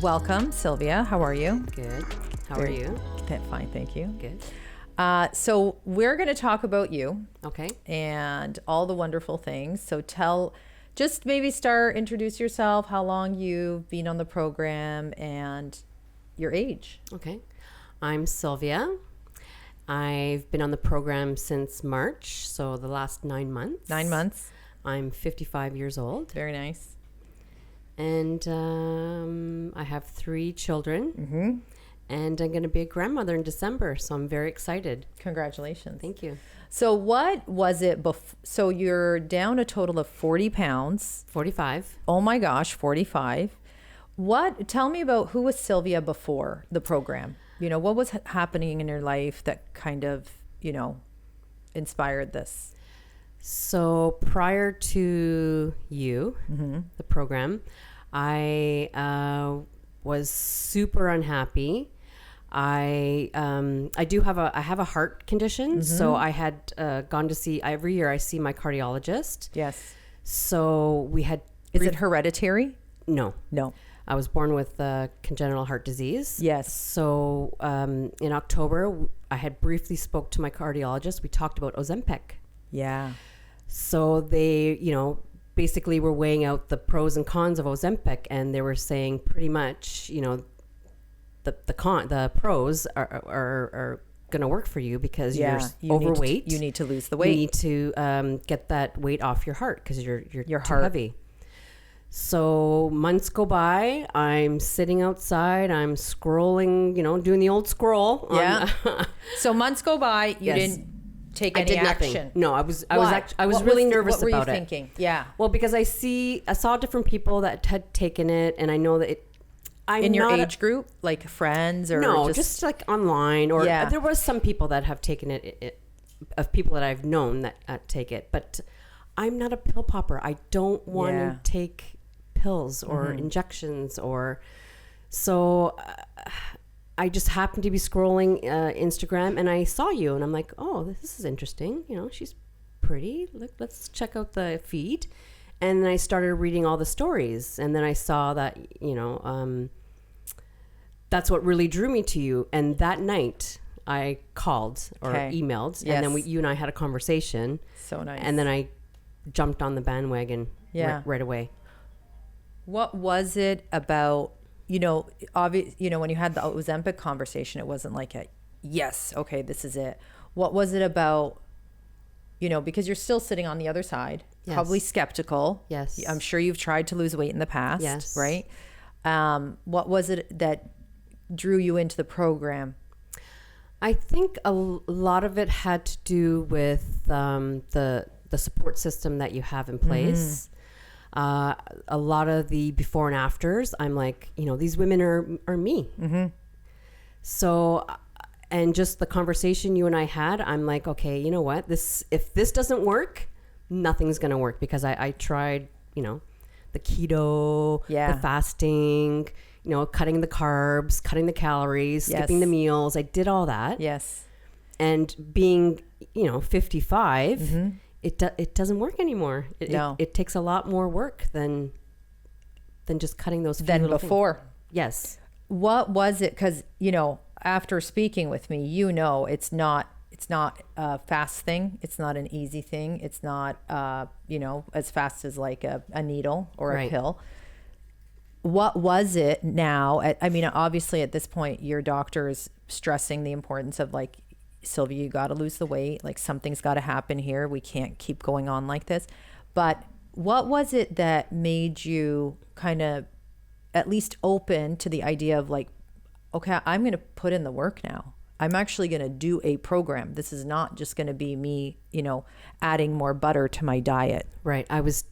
welcome, Sylvia. How are you? Good. How are you? Fine, thank you. Good. So we're going to talk about you. Okay. And all the wonderful things. So just maybe introduce yourself, how long you've been on the program, and your age. Okay. I'm Sylvia. I've been on the program since March, so the last 9 months. 9 months. I'm 55 years old. Very nice. And I have 3 children. Mm-hmm. And I'm going to be a grandmother in December, so I'm very excited. Congratulations. Thank you. So what was it so you're down a total of 40 pounds. 45. Oh my gosh, 45. Tell me about who was Sylvia before the program? What was happening in your life that kind of, inspired this? So prior to you, the program, I was super unhappy. I have a heart condition, so I had gone to see every year. I see my cardiologist. Yes. So we had. Is it hereditary? No. I was born with congenital heart disease. Yes. So in October, I had briefly spoke to my cardiologist. We talked about Ozempic. Yeah. So they, basically were weighing out the pros and cons of Ozempic, and they were saying pretty much, the pros are going to work for you because you're overweight. You need to lose the weight. You need to get that weight off your heart because you're too heavy. So months go by. I'm sitting outside. I'm scrolling, doing the old scroll. Yeah. So months go by. You didn't take any action. Nothing. No, I was really nervous about it. What were you thinking? Yeah. Well, because I saw different people that had taken it, and I know that in your age group, like friends, or just like online, or there was some people that have taken it, of people that I've known that take it, but I'm not a pill popper. I don't want to take pills or injections, so I just happened to be scrolling Instagram, and I saw you, and I'm like, oh, this is interesting. She's pretty. Let's check out the feed. And then I started reading all the stories, and then I saw that, that's what really drew me to you. And that night I called or emailed, and then you and I had a conversation. So nice. And then I jumped on the bandwagon right away. What was it about, when you had the Ozempic conversation, it wasn't like okay, this is it. What was it about, because you're still sitting on the other side, probably skeptical. Yes. I'm sure you've tried to lose weight in the past. Yes. Right? What was it that drew you into the program? I think a lot of it had to do with the support system that you have in place. A lot of the before and afters, I'm like, these women are me. So, and just the conversation you and I had, I'm like, okay, you know what? If this doesn't work, nothing's going to work, because I tried, the keto, the fasting, cutting the carbs, cutting the calories, skipping the meals. I did all that. Yes. And being, 55, it doesn't work anymore. It takes a lot more work than just cutting those than before. Things. Yes. What was it? Because after speaking with me, it's not a fast thing. It's not an easy thing. It's not as fast as like a needle or a pill. What was it now? Obviously at this point, your doctor is stressing the importance of like, Sylvia, you got to lose the weight. Like, something's got to happen here. We can't keep going on like this. But what was it that made you kind of at least open to the idea of like, okay, I'm going to put in the work now. I'm actually going to do a program. This is not just going to be me, adding more butter to my diet. Right. I was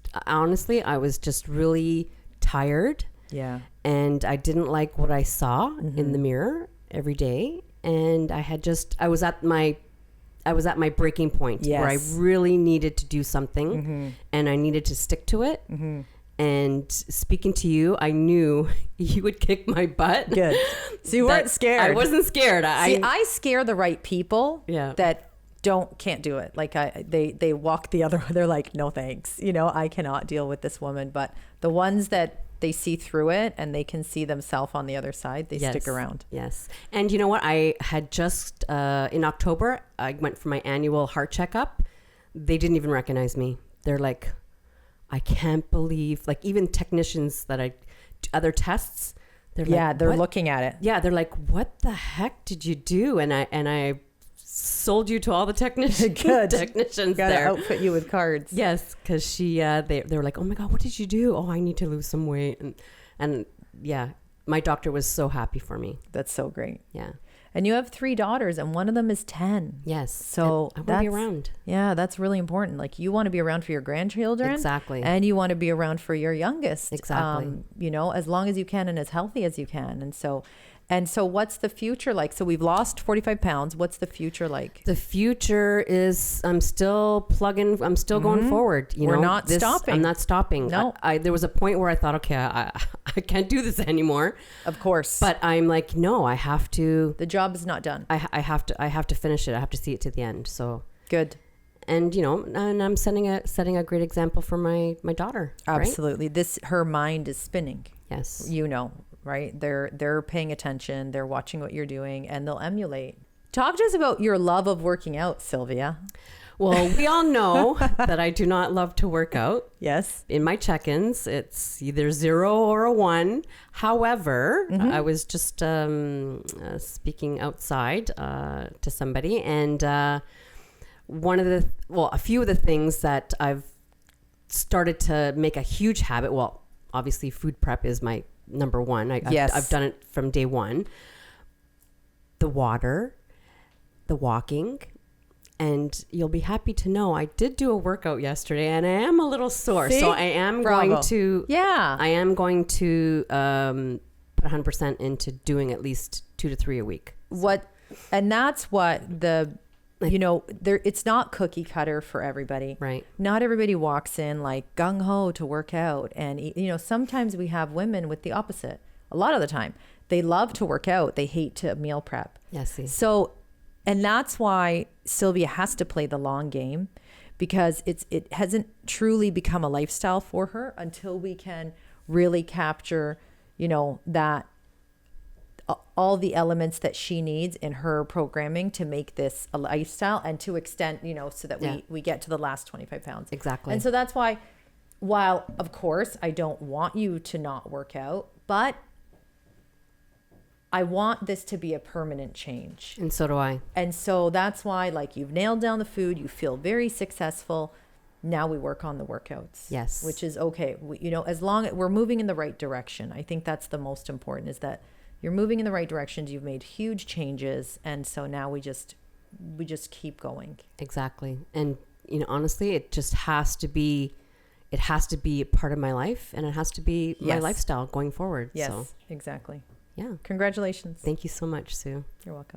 just really tired. Yeah. And I didn't like what I saw in the mirror every day. And I was at my breaking point where I really needed to do something, and I needed to stick to it. And speaking to you, I knew you would kick my butt. Good. So you weren't scared. I wasn't scared. I scare the right people that can't do it. Like they walk the other, they're like, no thanks. I cannot deal with this woman. But the ones that they see through it and they can see themselves on the other side, they stick around. Yes. And you know what? I had just, in October, I went for my annual heart checkup. They didn't even recognize me. They're like, I can't believe, like even technicians that other tests, they're like, they're what? looking at it. Yeah, they're like, what the heck did you do? And I sold you to all the technicians Gotta there. outfit you with cards. Yes, because they were like, oh my God, what did you do? Oh, I need to lose some weight. And yeah, my doctor was so happy for me. That's so great. Yeah. And you have 3 daughters and one of them is 10. Yes. So and I want to be around. Yeah, that's really important. Like you want to be around for your grandchildren. Exactly. And you want to be around for your youngest. Exactly. You know, as long as you can and as healthy as you can. And so what's the future like? So we've lost 45 pounds. What's the future like? The future is I'm still plugging. I'm still going forward. We're not stopping. I'm not stopping. No. There was a point where I thought, okay, I can't do this anymore. Of course. But I'm like, no, I have to. The job is not done. I have to finish it. I have to see it to the end. So good. And you know, and I'm setting a great example for my daughter. Absolutely. Right? Her mind is spinning. Yes. You know. Right? They're paying attention. They're watching what you're doing and they'll emulate. Talk to us about your love of working out, Sylvia. Well, we all know that I do not love to work out. Yes. In my check-ins, it's either 0 or a 1. However, I was just speaking outside to somebody, and a few of the things that I've started to make a huge habit. Well, obviously, food prep is my number one. I've done it from day one. The water, the walking, and you'll be happy to know I did do a workout yesterday, and I am a little sore. See? So I am going to put 100% into doing at least 2 to 3 a week. And that's what it's not cookie cutter for everybody. Right. Not everybody walks in like gung ho to work out. And, sometimes we have women with the opposite. A lot of the time, they love to work out. They hate to meal prep. Yes. So, and that's why Sylvia has to play the long game, because it hasn't truly become a lifestyle for her until we can really capture, that all the elements that she needs in her programming to make this a lifestyle and to extend, so that we get to the last 25 pounds. Exactly. And so that's why, while of course I don't want you to not work out, but I want this to be a permanent change. And so do I. And so that's why, like, you've nailed down the food, you feel very successful. Now we work on the workouts. Yes. Which is okay. As long as we're moving in the right direction, I think that's the most important, is that you're moving in the right directions. You've made huge changes. And so now we just keep going. Exactly. And, honestly, it just has to be a part of my life, and it has to be my lifestyle going forward. Yes, so. exactly. Yeah. Congratulations. Thank you so much, Sue. You're welcome.